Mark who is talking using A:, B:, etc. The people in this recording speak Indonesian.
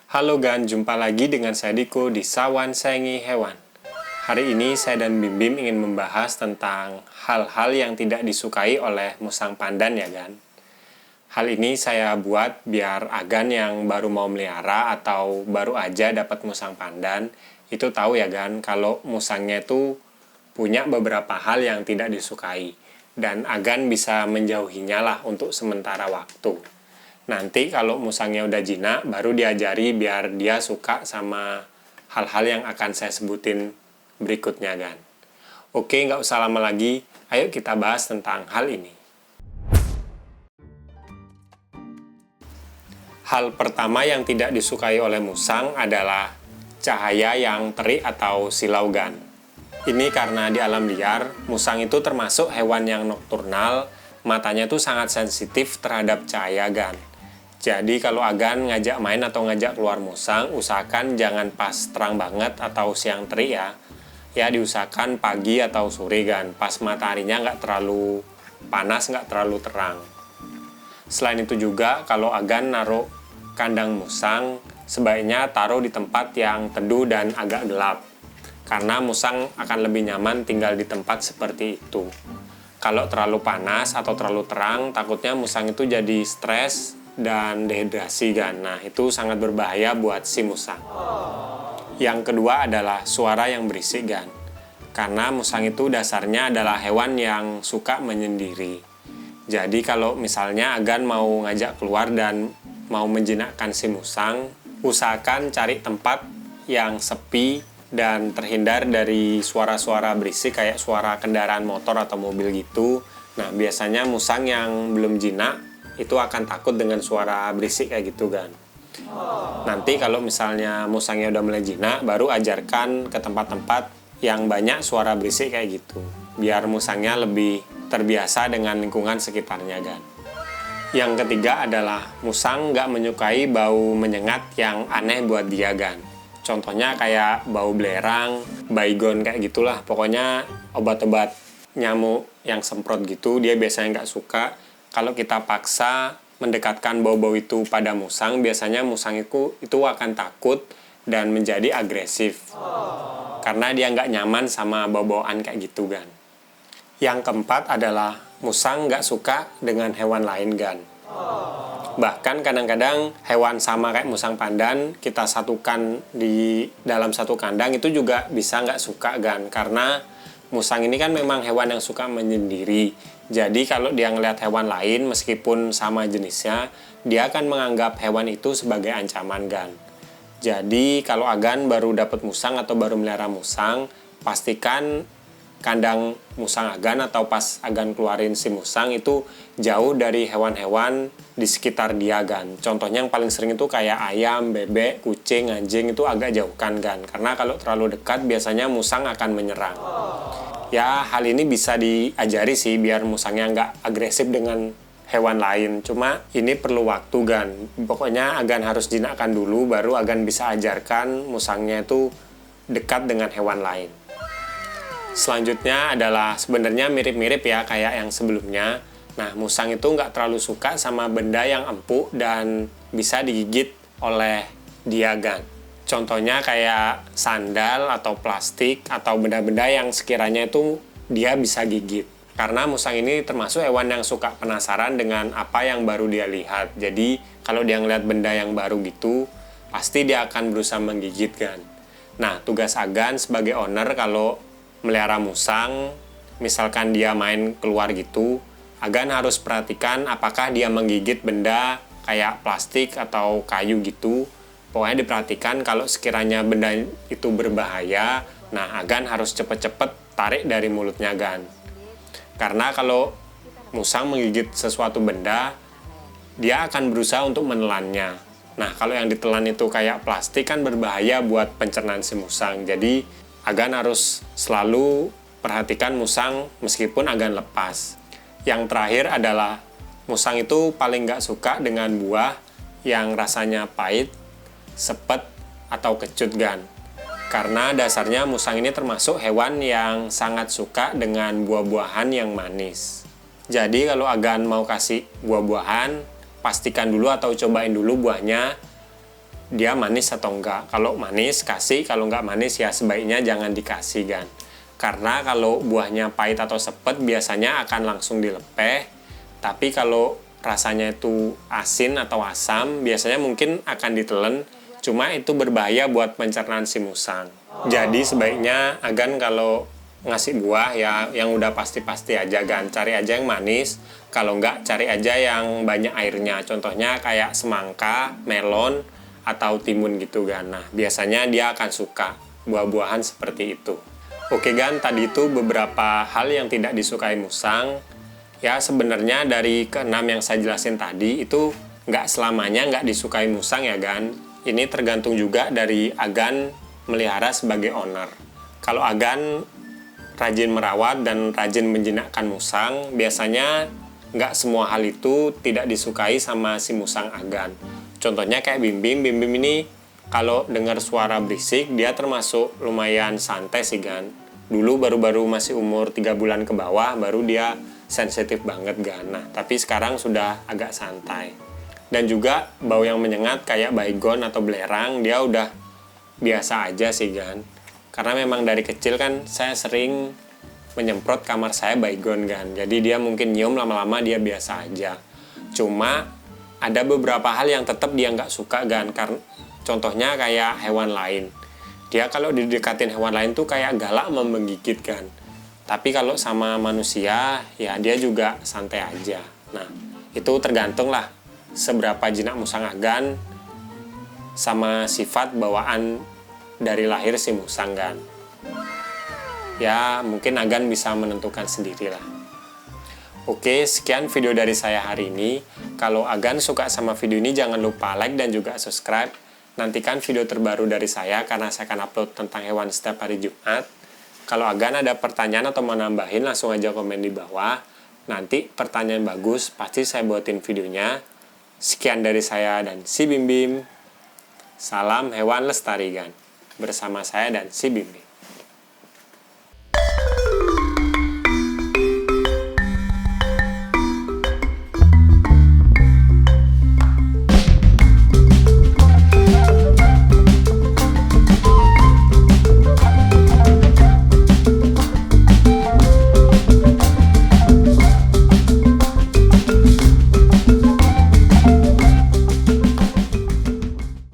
A: Halo Gan, jumpa lagi dengan saya Diko di Sawan Sayangi Hewan. Hari ini saya dan Bim Bim ingin membahas tentang hal-hal yang tidak disukai oleh musang pandan ya Gan. Hal ini saya buat biar Agan yang baru mau melihara atau baru aja dapat musang pandan itu tahu ya Gan, kalau musangnya itu punya beberapa hal yang tidak disukai dan Agan bisa menjauhinya lah untuk sementara waktu. Nanti kalau musangnya udah jinak, baru diajari biar dia suka sama hal-hal yang akan saya sebutin berikutnya, Gan. Oke, nggak usah lama lagi, ayo kita bahas tentang hal ini. Hal pertama yang tidak disukai oleh musang adalah cahaya yang terik atau silau, Gan. Ini karena di alam liar, musang itu termasuk hewan yang nokturnal, matanya tuh sangat sensitif terhadap cahaya, Gan. Jadi kalau Agan ngajak main atau ngajak keluar musang, usahakan jangan pas terang banget atau siang terik ya. Ya diusahakan pagi atau sore Gan, pas mataharinya nggak terlalu panas, nggak terlalu terang. Selain itu juga kalau Agan naruh kandang musang, sebaiknya taruh di tempat yang teduh dan agak gelap. Karena musang akan lebih nyaman tinggal di tempat seperti itu. Kalau terlalu panas atau terlalu terang, takutnya musang itu jadi stres dan dehidrasi Gan. Nah, itu sangat berbahaya buat si musang. Yang kedua adalah suara yang berisik Gan. Karena musang itu dasarnya adalah hewan yang suka menyendiri. Jadi kalau misalnya Agan mau ngajak keluar dan mau menjinakkan si musang, usahakan cari tempat yang sepi dan terhindar dari suara-suara berisik kayak suara kendaraan motor atau mobil gitu. Nah, biasanya musang yang belum jinak itu akan takut dengan suara berisik kayak gitu Gan. Nanti kalau misalnya musangnya udah mulai jinak, baru ajarkan ke tempat-tempat yang banyak suara berisik kayak gitu. Biar musangnya lebih terbiasa dengan lingkungan sekitarnya Gan. Yang ketiga adalah musang nggak menyukai bau menyengat yang aneh buat dia Gan. Contohnya kayak bau belerang, baygon kayak gitulah. Pokoknya obat-obat nyamuk yang semprot gitu dia biasanya nggak suka. Kalau kita paksa mendekatkan bau-bau itu pada musang, biasanya musang itu akan takut dan menjadi agresif. Karena dia nggak nyaman sama bau-bauan kayak gitu Gan. Yang keempat adalah musang nggak suka dengan hewan lain Gan. Bahkan kadang-kadang hewan sama kayak musang pandan kita satukan di dalam satu kandang itu juga bisa nggak suka Gan. Karena musang ini kan memang hewan yang suka menyendiri. Jadi kalau dia ngelihat hewan lain meskipun sama jenisnya, dia akan menganggap hewan itu sebagai ancaman Gan. Jadi kalau Agan baru dapat musang atau baru melihara musang, pastikan kandang musang Agan atau pas Agan keluarin si musang itu jauh dari hewan-hewan di sekitar dia Gan. Contohnya yang paling sering itu kayak ayam, bebek, kucing, anjing itu agak jauhkan Gan. Karena kalau terlalu dekat biasanya musang akan menyerang. Ya hal ini bisa diajari sih biar musangnya nggak agresif dengan hewan lain. Cuma ini perlu waktu Gan. Pokoknya Agan harus jinakkan dulu baru Agan bisa ajarkan musangnya itu dekat dengan hewan lain. Selanjutnya adalah sebenarnya mirip-mirip ya kayak yang sebelumnya. Nah, musang itu nggak terlalu suka sama benda yang empuk dan bisa digigit oleh dia Gan. Contohnya kayak sandal atau plastik atau benda-benda yang sekiranya itu dia bisa gigit. Karena musang ini termasuk hewan yang suka penasaran dengan apa yang baru dia lihat. Jadi kalau dia ngeliat benda yang baru gitu, pasti dia akan berusaha menggigit Gan. Nah, tugas Agan sebagai owner kalau melihara musang, misalkan dia main keluar gitu, Agan harus perhatikan apakah dia menggigit benda kayak plastik atau kayu gitu. Pokoknya diperhatikan kalau sekiranya benda itu berbahaya, nah Agan harus cepet-cepet tarik dari mulutnya Gan. Karena kalau musang menggigit sesuatu benda, dia akan berusaha untuk menelannya. Nah kalau yang ditelan itu kayak plastik kan berbahaya buat pencernaan si musang. Jadi Agan harus selalu perhatikan musang meskipun Agan lepas. Yang terakhir adalah musang itu paling nggak suka dengan buah yang rasanya pahit, sepet, atau kecut Gan. Karena dasarnya musang ini termasuk hewan yang sangat suka dengan buah-buahan yang manis. Jadi kalau Agan mau kasih buah-buahan, pastikan dulu atau cobain dulu buahnya dia manis atau enggak. Kalau manis kasih, kalau enggak manis ya sebaiknya jangan dikasih kan. Karena kalau buahnya pahit atau sepet biasanya akan langsung dilepeh. Tapi kalau rasanya itu asin atau asam biasanya mungkin akan ditelen. Cuma itu berbahaya buat pencernaan si musang. Jadi sebaiknya Agan kalau ngasih buah ya yang udah pasti-pasti aja kan. Cari aja yang manis. Kalau enggak cari aja yang banyak airnya. Contohnya kayak semangka, melon, atau timun gitu kan. Nah biasanya dia akan suka buah-buahan seperti itu. Oke kan, tadi itu beberapa hal yang tidak disukai musang. Ya sebenarnya dari keenam yang saya jelasin tadi itu nggak selamanya nggak disukai musang ya kan. Ini tergantung juga dari Agan melihara sebagai owner. Kalau Agan rajin merawat dan rajin menjinakkan musang, biasanya nggak semua hal itu tidak disukai sama si musang Agan. Contohnya kayak Bim Bim ini kalau dengar suara berisik dia termasuk lumayan santai sih kan. Dulu baru-baru masih umur 3 bulan ke bawah baru dia sensitif banget kan. Nah tapi sekarang sudah agak santai. Dan juga bau yang menyengat kayak baygon atau belerang dia udah biasa aja sih kan. Karena memang dari kecil kan saya sering menyemprot kamar saya baygon kan. Jadi dia mungkin nyium lama-lama dia biasa aja. Cuma ada beberapa hal yang tetap dia nggak suka kan. Karena contohnya kayak hewan lain. Dia kalau didekatin hewan lain tuh kayak galak menggigit kan. Tapi kalau sama manusia ya dia juga santai aja. Nah itu tergantung lah seberapa jinak musang Agan sama sifat bawaan dari lahir si musang kan. Ya mungkin Agan bisa menentukan sendiri lah. Oke, sekian video dari saya hari ini. Kalau Agan suka sama video ini jangan lupa like dan juga subscribe. Nantikan video terbaru dari saya karena saya akan upload tentang hewan setiap hari Jumat. Kalau Agan ada pertanyaan atau mau nambahin langsung aja komen di bawah. Nanti pertanyaan bagus pasti saya buatin videonya. Sekian dari saya dan si Bim Bim. Salam hewan lestari kan. Bersama saya dan si Bim Bim.